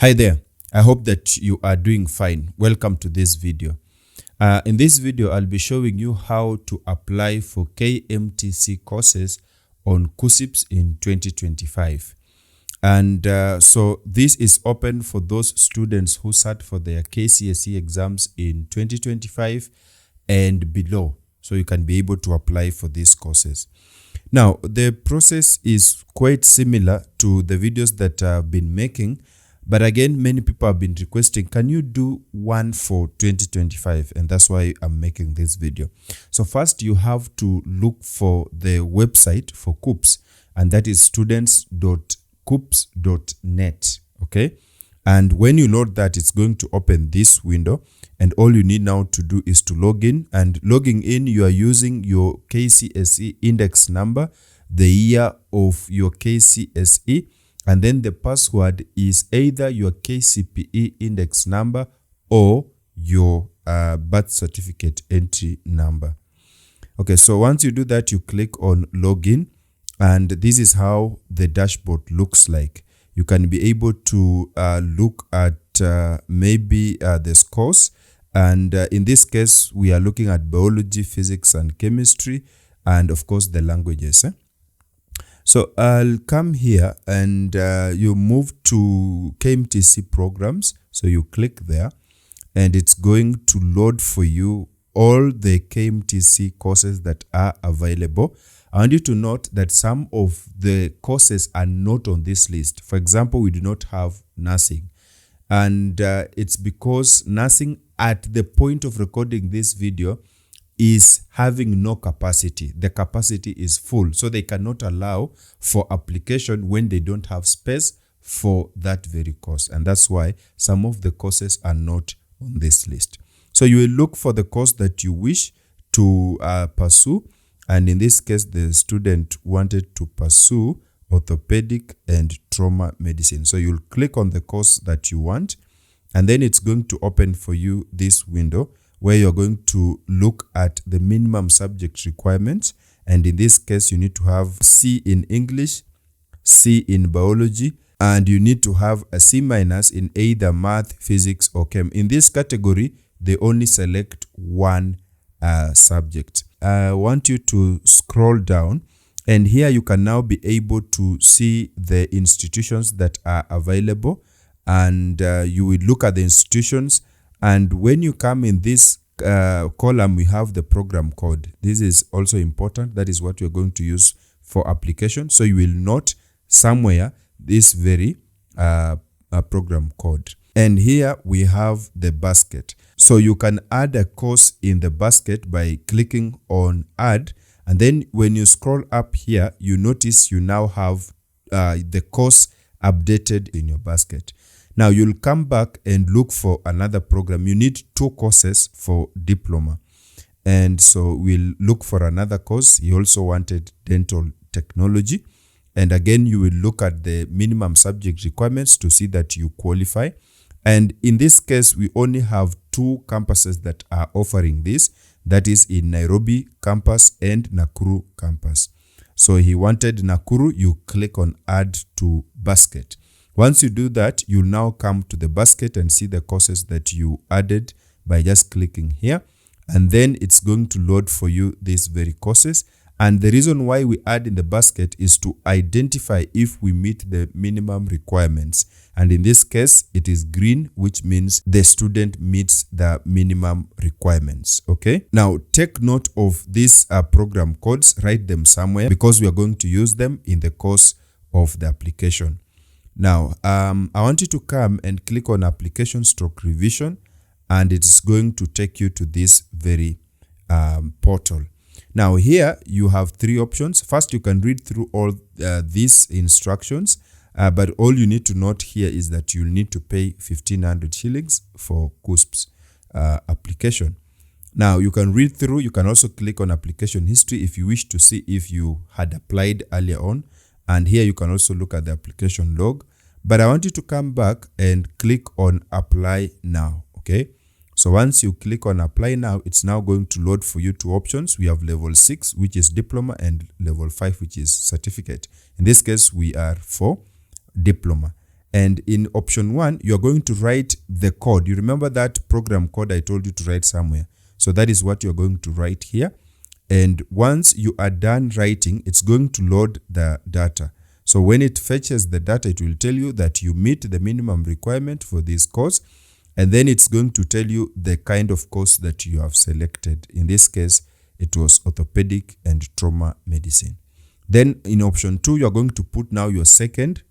Hi there, I hope that you are doing fine. Welcome to this video. In this video, I'll be showing you how to apply for KMTC courses on KUCCPS in 2025. And so this is open for those students who sat for their KCSE exams in 2025 and below. So you can be able to apply for these courses. Now, the process is quite similar to the videos that I've been making. But again, many people have been requesting, can you do one for 2025? And that's why I'm making this video. So first, you have to look for the website for KUCCPS, and that is students.kucps.net. Okay. And when you load that, it's going to open this window. And all you need now to do is to log in. And logging in, you are using your KCSE index number, the year of your KCSE, and then the password is either your KCPE index number or your birth certificate entry number. Okay, so once you do that, you click on login, and this is how the dashboard looks like. You can be able to look at maybe the scores, and in this case, we are looking at biology, physics, and chemistry, and of course the languages. So I'll come here and you move to KMTC programs. So you click there and it's going to load for you all the KMTC courses that are available. I want you to note that some of the courses are not on this list. For example, we do not have nursing. And it's because nursing at the point of recording this video is having no capacity. The capacity is full, so they cannot allow for application when they don't have space for that very course. And that's why some of the courses are not on this list. So you will look for the course that you wish to pursue. And in this case, the student wanted to pursue orthopedic and trauma medicine. So you'll click on the course that you want, and then it's going to open for you this window where you're going to look at the minimum subject requirements. And in this case, you need to have C in English, C in biology, and you need to have a C- in either math, physics, or chem. In this category, they only select one subject. I want you to scroll down, and here you can now be able to see the institutions that are available, and you will look at the institutions. And when you come in this column, we have the program code. This is also important. That is what you're going to use for application. So you will note somewhere this very program code. And here we have the basket. So you can add a course in the basket by clicking on add. And then when you scroll up here, you notice you now have the course updated in your basket. Now you'll come back and look for another program. You need 2 courses for diploma. And so we'll look for another course. He also wanted dental technology. And again, you will look at the minimum subject requirements to see that you qualify. And in this case, we only have 2 campuses that are offering this. That is in Nairobi campus and Nakuru campus. So he wanted Nakuru. You click on add to basket. Once you do that, you'll now come to the basket and see the courses that you added by just clicking here. And then it's going to load for you these very courses. And the reason why we add in the basket is to identify if we meet the minimum requirements. And in this case, it is green, which means the student meets the minimum requirements. Okay. Now, take note of these program codes, write them somewhere because we are going to use them in the course of the application. Now, I want you to come and click on application stroke revision, and it's going to take you to this very portal. Now, here you have 3 options. First, you can read through all these instructions, but all you need to note here is that you'll need to pay 1,500 shillings for KUCCPS application. Now, you can read through. You can also click on application history if you wish to see if you had applied earlier on. And here you can also look at the application log. But I want you to come back and click on apply now. Okay. So once you click on apply now, it's now going to load for you 2 options. We have level 6, which is diploma, and level 5, which is certificate. In this case, we are for diploma. And in option 1, you're going to write the code. You remember that program code I told you to write somewhere. So that is what you're going to write here. And once you are done writing, it's going to load the data. So when it fetches the data, it will tell you that you meet the minimum requirement for this course. And then it's going to tell you the kind of course that you have selected. In this case, it was orthopedic and trauma medicine. Then in option 2, you're going to put now your second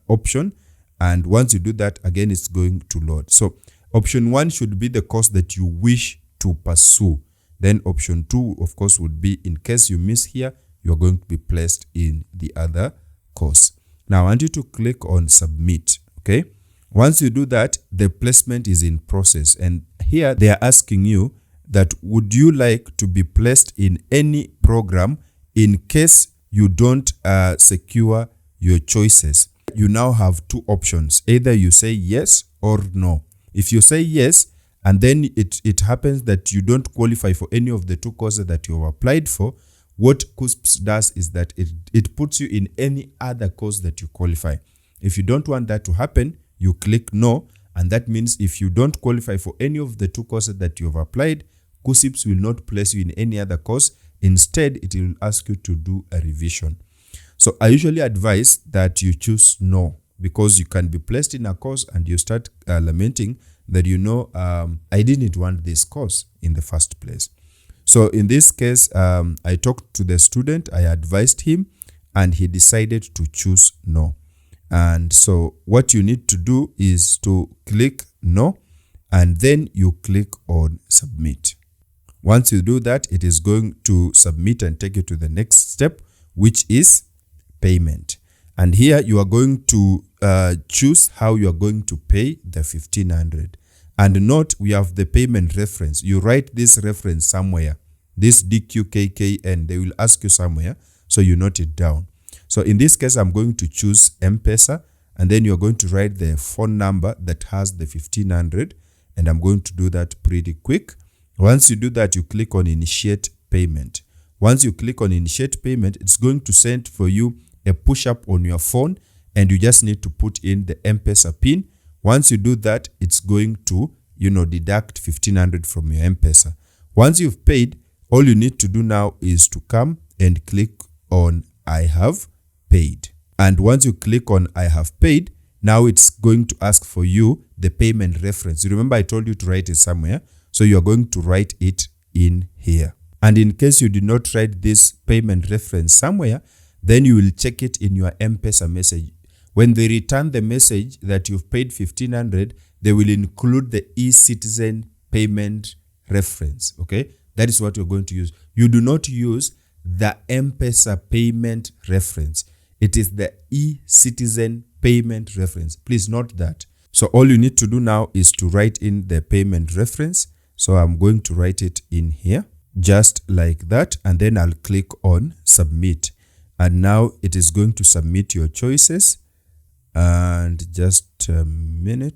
option. And once you do that, again, it's going to load. So option 1 should be the course that you wish to pursue. Then option 2, of course, would be in case you miss here, you're going to be placed in the other course. Now, I want you to click on submit, okay? Once you do that, the placement is in process. And here they are asking you that would you like to be placed in any program in case you don't secure your choices. You now have two options. Either you say yes or no. If you say yes, and then it happens that you don't qualify for any of the two courses that you have applied for, what KUCCPS does is that it puts you in any other course that you qualify. If you don't want that to happen, you click no, and that means if you don't qualify for any of the two courses that you have applied, KUCCPS will not place you in any other course. Instead, it will ask you to do a revision. So I usually advise that you choose no, because you can be placed in a course and you start lamenting that, I didn't want this course in the first place. So in this case, I talked to the student, I advised him, and he decided to choose no. And so what you need to do is to click no, and then you click on submit. Once you do that, it is going to submit and take you to the next step, which is payment. And here you are going to choose how you are going to pay the 1,500. And note, we have the payment reference. You write this reference somewhere. This DQKKN, they will ask you somewhere, so you note it down. So in this case, I'm going to choose M-Pesa, and then you're going to write the phone number that has the 1,500, and I'm going to do that pretty quick. Once you do that, you click on initiate payment. Once you click on initiate payment, it's going to send for you a push-up on your phone, and you just need to put in the M-Pesa PIN. Once you do that, it's going to, deduct 1,500 from your M-Pesa. Once you've paid, all you need to do now is to come and click on I have paid. And once you click on I have paid, now it's going to ask for you the payment reference. You remember I told you to write it somewhere, so you're going to write it in here. And in case you did not write this payment reference somewhere, then you will check it in your M-Pesa message. When they return the message that you've paid 1,500, they will include the eCitizen payment reference, okay? That is what you're going to use. You do not use the M-Pesa payment reference. It is the eCitizen payment reference. Please note that. So all you need to do now is to write in the payment reference. So I'm going to write it in here, just like that. And then I'll click on submit. And now it is going to submit your choices. And just a minute.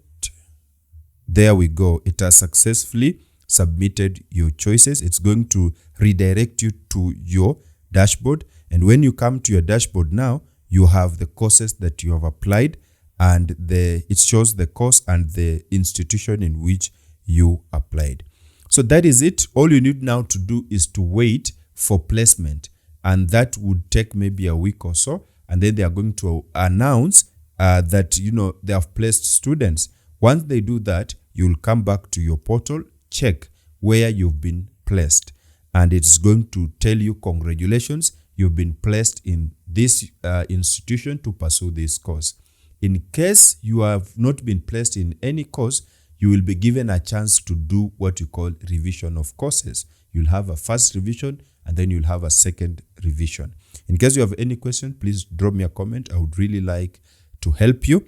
There we go. It has successfully submitted your choices. It's going to redirect you to your dashboard. And when you come to your dashboard now, you have the courses that you have applied, and it shows the course and the institution in which you applied. So that is it. All you need now to do is to wait for placement, and that would take maybe a week or so. And then they are going to announce that they have placed students. Once they do that, you'll come back to your portal, check where you've been placed, and it's going to tell you, congratulations, you've been placed in this institution to pursue this course. In case you have not been placed in any course, you will be given a chance to do what you call revision of courses. You'll have a first revision, and then you'll have a second revision. In case you have any question, please drop me a comment. I would really like to help you.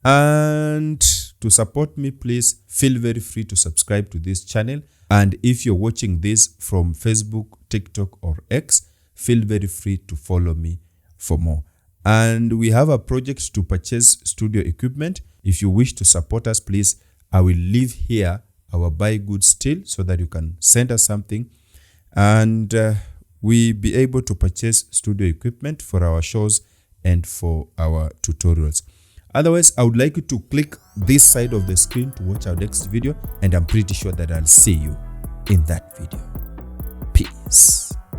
And to support me, please feel very free to subscribe to this channel. And if you're watching this from Facebook, TikTok, or X, feel very free to follow me for more. And we have a project to purchase studio equipment. If you wish to support us, please, I will leave here our buy goods still so that you can send us something, and we be able to purchase studio equipment for our shows and for our tutorials. Otherwise, I would like you to click this side of the screen to watch our next video, and I'm pretty sure that I'll see you in that video. Peace.